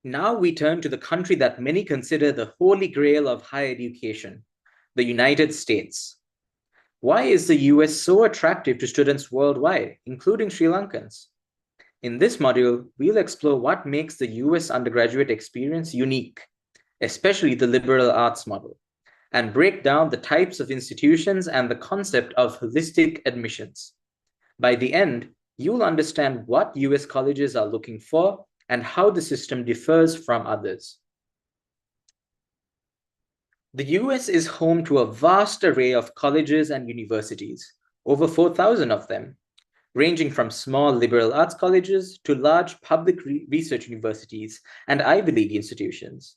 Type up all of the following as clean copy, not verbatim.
Now we turn to the country that many consider the holy grail of higher education, the United States. Why is the US so attractive to students worldwide, including Sri Lankans? In this module, we'll explore what makes the US undergraduate experience unique, especially the liberal arts model, and break down the types of institutions and the concept of holistic admissions. By the end, you'll understand what US colleges are looking for and how the system differs from others. The US is home to a vast array of colleges and universities, over 4,000 of them, ranging from small liberal arts colleges to large public research universities and Ivy League institutions.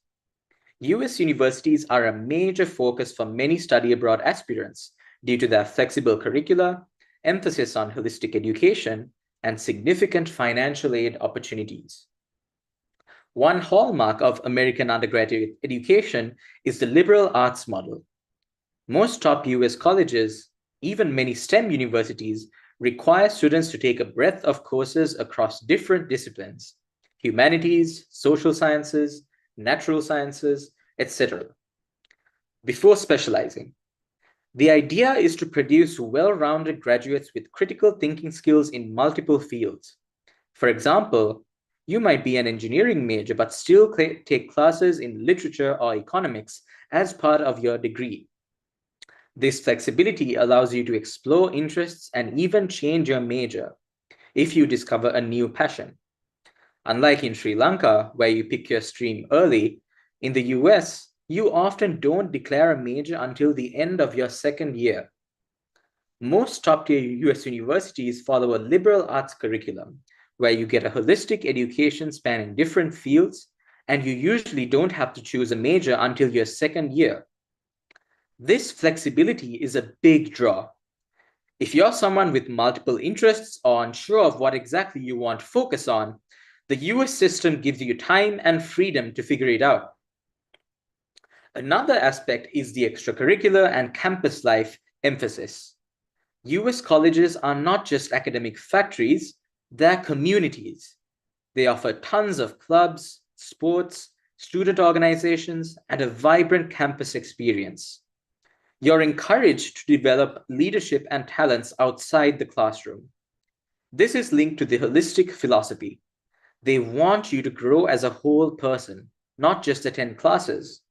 US universities are a major focus for many study abroad aspirants due to their flexible curricula, emphasis on holistic education, and significant financial aid opportunities. One hallmark of American undergraduate education is the liberal arts model. Most top US colleges, even many STEM universities, require students to take a breadth of courses across different disciplines: humanities, social sciences, natural sciences, etc. before specializing. The idea is to produce well-rounded graduates with critical thinking skills in multiple fields. For example, you might be an engineering major but still take classes in literature or economics as part of your degree. This flexibility allows you to explore interests and even change your major if you discover a new passion. Unlike in Sri Lanka, where you pick your stream early, in the US, you often don't declare a major until the end of your second year. Most top-tier US universities follow a liberal arts curriculum, where you get a holistic education spanning different fields, and you usually don't have to choose a major until your second year. This flexibility is a big draw. If you're someone with multiple interests or unsure of what exactly you want to focus on, the US system gives you time and freedom to figure it out. Another aspect is the extracurricular and campus life emphasis. US colleges are not just academic factories, they're communities. They offer tons of clubs, sports, student organizations, and a vibrant campus experience. You're encouraged to develop leadership and talents outside the classroom. This is linked to the holistic philosophy. They want you to grow as a whole person, not just attend classes.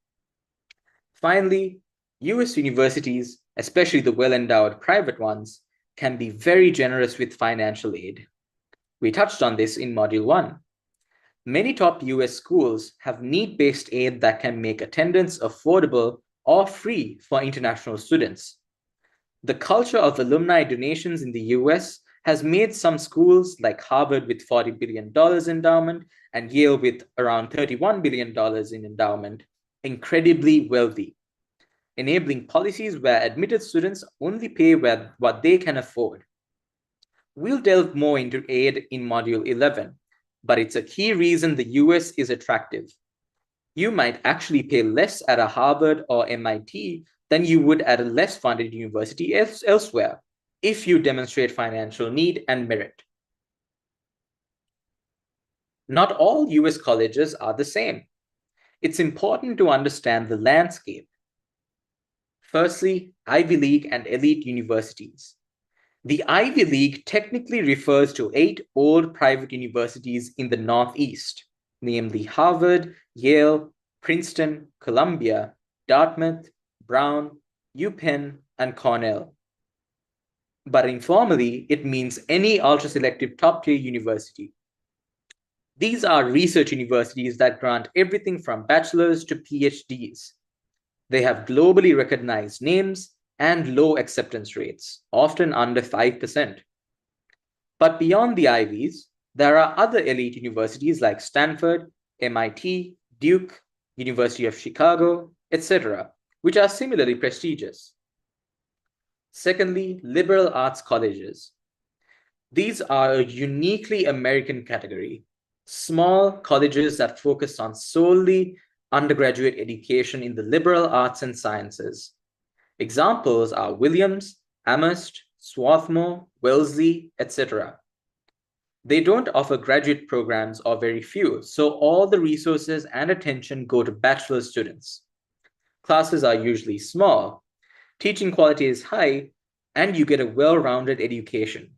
Finally, US universities, especially the well-endowed private ones, can be very generous with financial aid. We touched on this in Module 1. Many top US schools have need-based aid that can make attendance affordable or free for international students. The culture of alumni donations in the US has made some schools like Harvard with $40 billion endowment and Yale with around $31 billion in endowment incredibly wealthy, enabling policies where admitted students only pay what they can afford. We'll delve more into aid in Module 11, but it's a key reason the US is attractive. You might actually pay less at a Harvard or MIT than you would at a less funded university elsewhere, if you demonstrate financial need and merit. Not all US colleges are the same. It's important to understand the landscape. Firstly, Ivy League and elite universities. The Ivy League technically refers to 8 old private universities in the Northeast, namely Harvard, Yale, Princeton, Columbia, Dartmouth, Brown, UPenn, and Cornell. But informally, it means any ultra-selective top-tier university. These are research universities that grant everything from bachelor's to PhDs. They have globally recognized names and low acceptance rates, often under 5%. But beyond the Ivies, there are other elite universities like Stanford, MIT, Duke, University of Chicago, etc., which are similarly prestigious. Secondly, liberal arts colleges. These are a uniquely American category, small colleges that focus on solely undergraduate education in the liberal arts and sciences. Examples are Williams, Amherst, Swarthmore, Wellesley, etc. They don't offer graduate programs or very few, so all the resources and attention go to bachelor students. Classes are usually small, teaching quality is high, and you get a well-rounded education.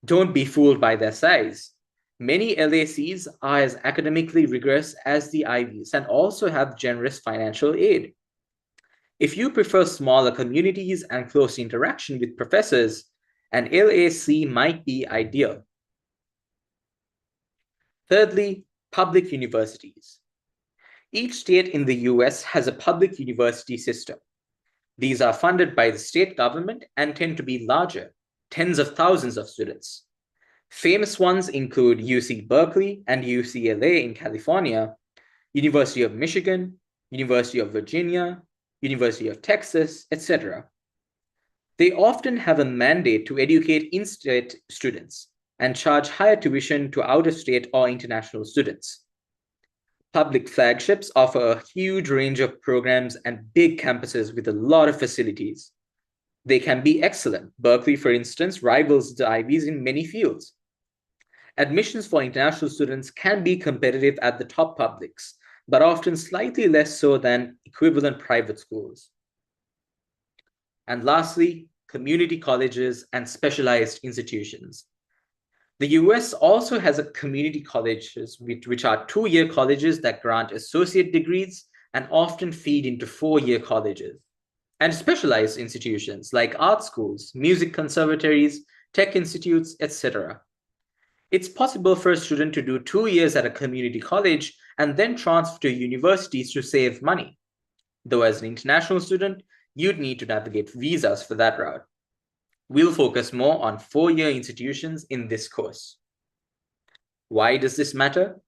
Don't be fooled by their size. Many LACs are as academically rigorous as the Ivies and also have generous financial aid. If you prefer smaller communities and close interaction with professors, an LAC might be ideal. Thirdly, public universities. Each state in the US has a public university system. These are funded by the state government and tend to be larger, tens of thousands of students. Famous ones include UC Berkeley and UCLA in California, University of Michigan, University of Virginia, University of Texas, etc. They often have a mandate to educate in-state students and charge higher tuition to out-of-state or international students. Public flagships offer a huge range of programs and big campuses with a lot of facilities. They can be excellent. Berkeley, for instance, rivals the Ivies in many fields. Admissions for international students can be competitive at the top publics, but often slightly less so than equivalent private schools. And lastly, community colleges and specialized institutions. The US also has a community colleges, which are 2-year colleges that grant associate degrees and often feed into 4-year colleges, and specialized institutions like art schools, music conservatories, tech institutes, etc. It's possible for a student to do 2 years at a community college and then transfer to universities to save money. Though as an international student, you'd need to navigate visas for that route. We'll focus more on 4-year institutions in this course. Why does this matter?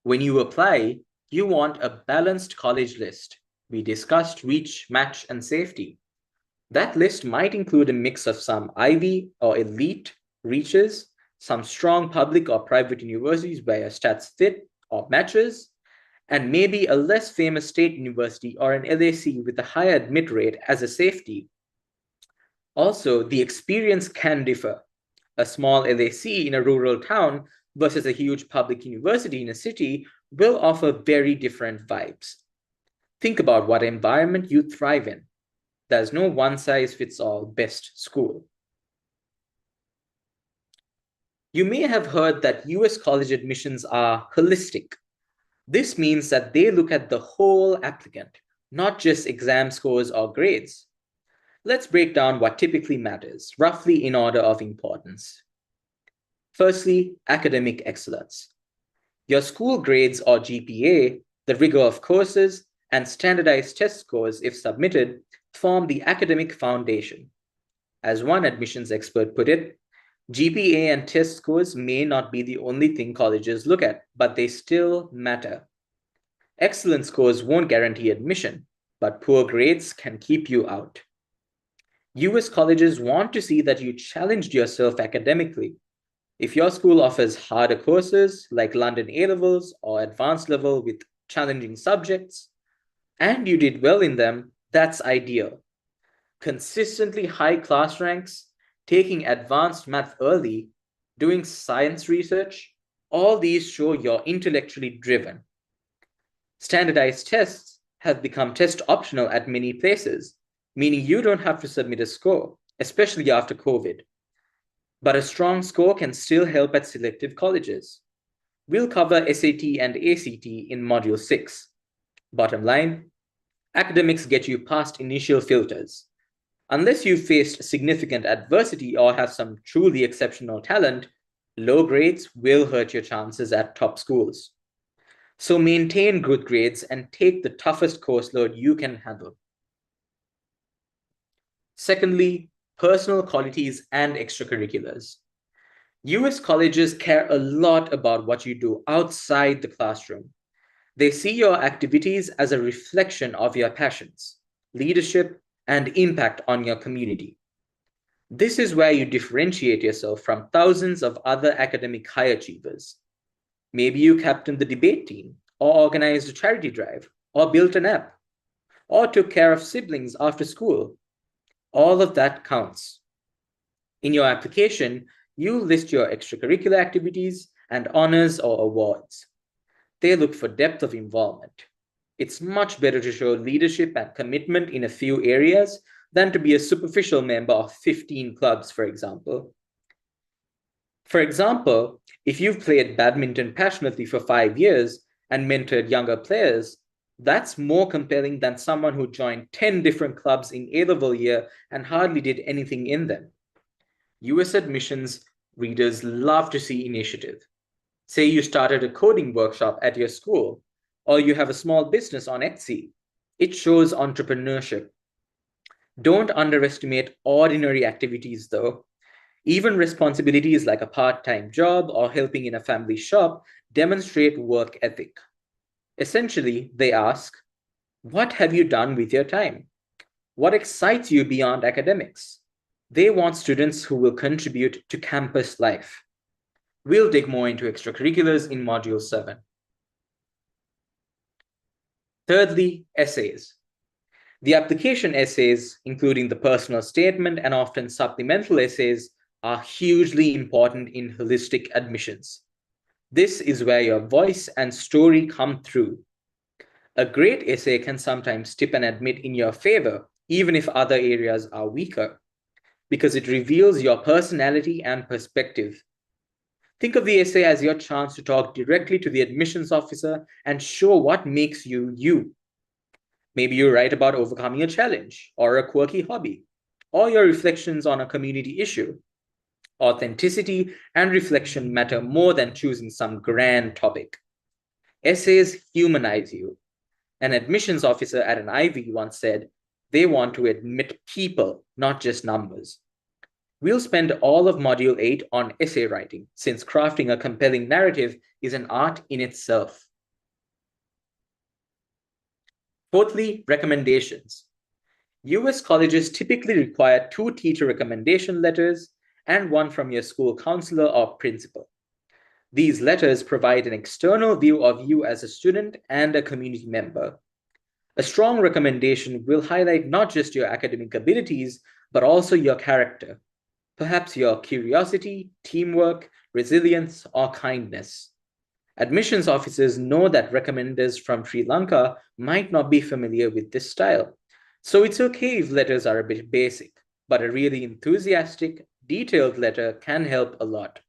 When you apply, you want a balanced college list. We discussed reach, match, and safety. That list might include a mix of some Ivy or elite reaches, some strong public or private universities where your stats fit or matches, and maybe a less famous state university or an LAC with a higher admit rate as a safety. Also, the experience can differ. A small LAC in a rural town versus a huge public university in a city will offer very different vibes. Think about what environment you thrive in. There's no one-size-fits-all best school. You may have heard that US college admissions are holistic. This means that they look at the whole applicant, not just exam scores or grades. Let's break down what typically matters, roughly in order of importance. Firstly, academic excellence. Your school grades or GPA, the rigor of courses, and standardized test scores, if submitted, form the academic foundation. As one admissions expert put it, GPA and test scores may not be the only thing colleges look at, but they still matter. Excellent scores won't guarantee admission, but poor grades can keep you out. US colleges want to see that you challenged yourself academically. If your school offers harder courses like London A-levels or advanced level with challenging subjects, and you did well in them, that's ideal. Consistently high class ranks, taking advanced math early, doing science research, all these show you're intellectually driven. Standardized tests have become test optional at many places, meaning you don't have to submit a score, especially after COVID. But a strong score can still help at selective colleges. We'll cover SAT and ACT in Module 6. Bottom line, academics get you past initial filters. Unless you've faced significant adversity or have some truly exceptional talent, low grades will hurt your chances at top schools. So maintain good grades and take the toughest course load you can handle. Secondly, personal qualities and extracurriculars. US colleges care a lot about what you do outside the classroom. They see your activities as a reflection of your passions, leadership, and impact on your community. This is where you differentiate yourself from thousands of other academic high achievers. Maybe you captained the debate team, or organized a charity drive, or built an app, or took care of siblings after school. All of that counts. In your application, You list your extracurricular activities and honors or awards. They look for depth of involvement. It's much better to show leadership and commitment in a few areas than to be a superficial member of 15 clubs, for example. For example, if you've played badminton passionately for 5 years and mentored younger players, that's more compelling than someone who joined 10 different clubs in A-level year and hardly did anything in them. US admissions readers love to see initiative. Say you started a coding workshop at your school, or you have a small business on Etsy. It shows entrepreneurship. Don't underestimate ordinary activities, though. Even responsibilities like a part-time job or helping in a family shop demonstrate work ethic. Essentially, they ask, what have you done with your time? What excites you beyond academics? They want students who will contribute to campus life. We'll dig more into extracurriculars in Module 7. Thirdly, essays. The application essays, including the personal statement and often supplemental essays, are hugely important in holistic admissions. This is where your voice and story come through. A great essay can sometimes tip an admit in your favor, even if other areas are weaker, because it reveals your personality and perspective. Think of the essay as your chance to talk directly to the admissions officer and show what makes you you. Maybe you write about overcoming a challenge or a quirky hobby, or your reflections on a community issue. Authenticity and reflection matter more than choosing some grand topic. Essays humanize you. An admissions officer at an Ivy once said, they want to admit people, not just numbers. We'll spend all of Module 8 on essay writing, since crafting a compelling narrative is an art in itself. Fourthly, recommendations. US colleges typically require 2 teacher recommendation letters and 1 from your school counselor or principal. These letters provide an external view of you as a student and a community member. A strong recommendation will highlight not just your academic abilities, but also your character, perhaps your curiosity, teamwork, resilience, or kindness. Admissions officers know that recommenders from Sri Lanka might not be familiar with this style, so it's okay if letters are a bit basic, but a really enthusiastic, detailed letter can help a lot.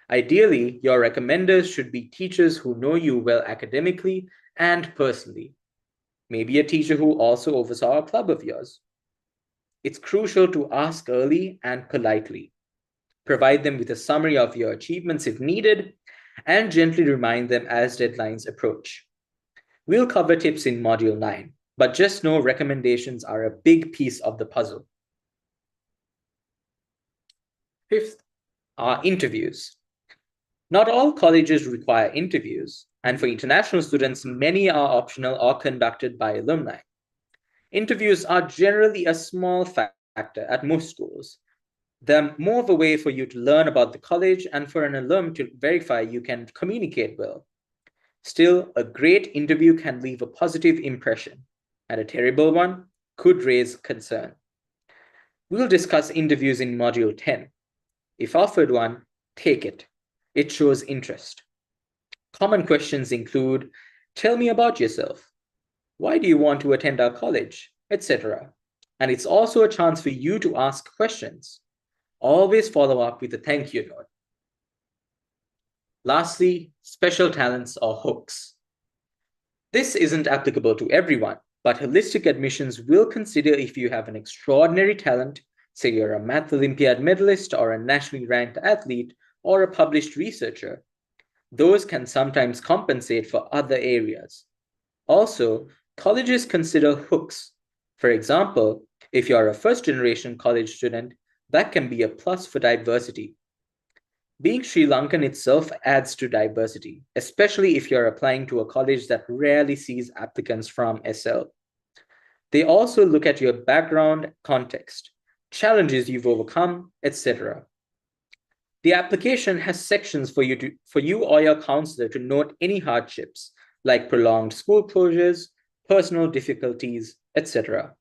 Ideally, your recommenders should be teachers who know you well academically and personally. Maybe a teacher who also oversaw a club of yours. It's crucial to ask early and politely. Provide them with a summary of your achievements if needed, and gently remind them as deadlines approach. We'll cover tips in Module 9, but just know recommendations are a big piece of the puzzle. Fifth are interviews. Not all colleges require interviews, and for international students, many are optional or conducted by alumni. Interviews are generally a small factor at most schools. They're more of a way for you to learn about the college and for an alum to verify you can communicate well. Still, a great interview can leave a positive impression, and a terrible one could raise concern. We'll discuss interviews in Module 10. If offered one, take it. It shows interest. Common questions include, tell me about yourself. Why do you want to attend our college? Etc. And it's also a chance for you to ask questions. Always follow up with a thank you note. Lastly, special talents or hooks. This isn't applicable to everyone, but holistic admissions will consider if you have an extraordinary talent, say you're a Math Olympiad medalist or a nationally ranked athlete or a published researcher. Those can sometimes compensate for other areas. Also, colleges consider hooks. For example, if you're a first-generation college student, that can be a plus for diversity. Being Sri Lankan itself adds to diversity, especially if you're applying to a college that rarely sees applicants from SL. They also look at your background, context, challenges you've overcome, etc. The application has sections for you or your counselor to note any hardships, like prolonged school closures, personal difficulties, etc.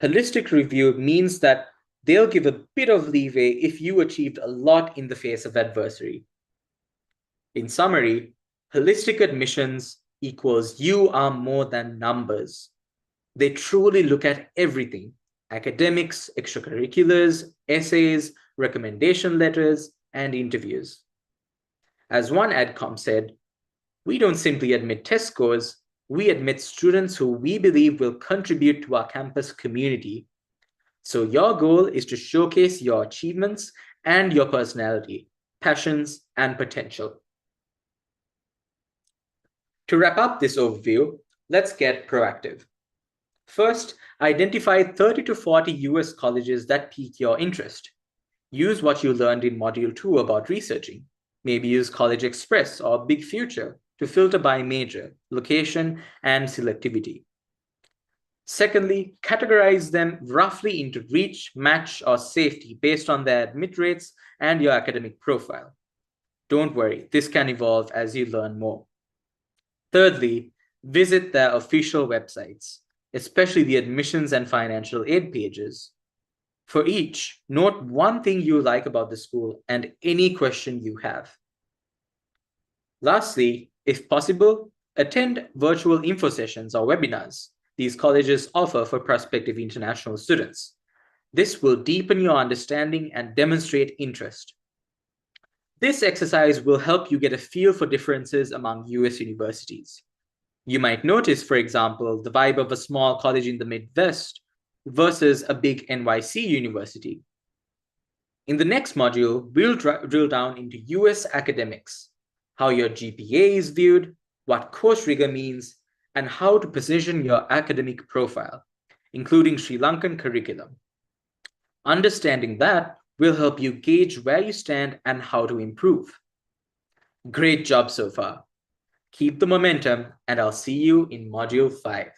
Holistic review means that they'll give a bit of leeway if you achieved a lot in the face of adversity. In summary, holistic admissions equals you are more than numbers. They truly look at everything: academics, extracurriculars, essays, recommendation letters, and interviews. As one AdCom said, we don't simply admit test scores, we admit students who we believe will contribute to our campus community. So your goal is to showcase your achievements and your personality, passions, and potential. To wrap up this overview, let's get proactive. First, identify 30 to 40 US colleges that pique your interest. Use what you learned in Module 2 about researching. Maybe use College Express or Big Future to filter by major, location, and selectivity. Secondly, categorize them roughly into reach, match, or safety based on their admit rates and your academic profile. Don't worry, this can evolve as you learn more. Thirdly, visit their official websites, especially the admissions and financial aid pages. For each, note one thing you like about the school and any question you have. Lastly, if possible, attend virtual info sessions or webinars these colleges offer for prospective international students. This will deepen your understanding and demonstrate interest. This exercise will help you get a feel for differences among US universities. You might notice, for example, the vibe of a small college in the Midwest versus a big NYC university. In the next module, we'll drill down into US academics, how your GPA is viewed, what course rigor means, and how to position your academic profile, including Sri Lankan curriculum. Understanding that will help you gauge where you stand and how to improve. Great job so far. Keep the momentum, and I'll see you in Module 5.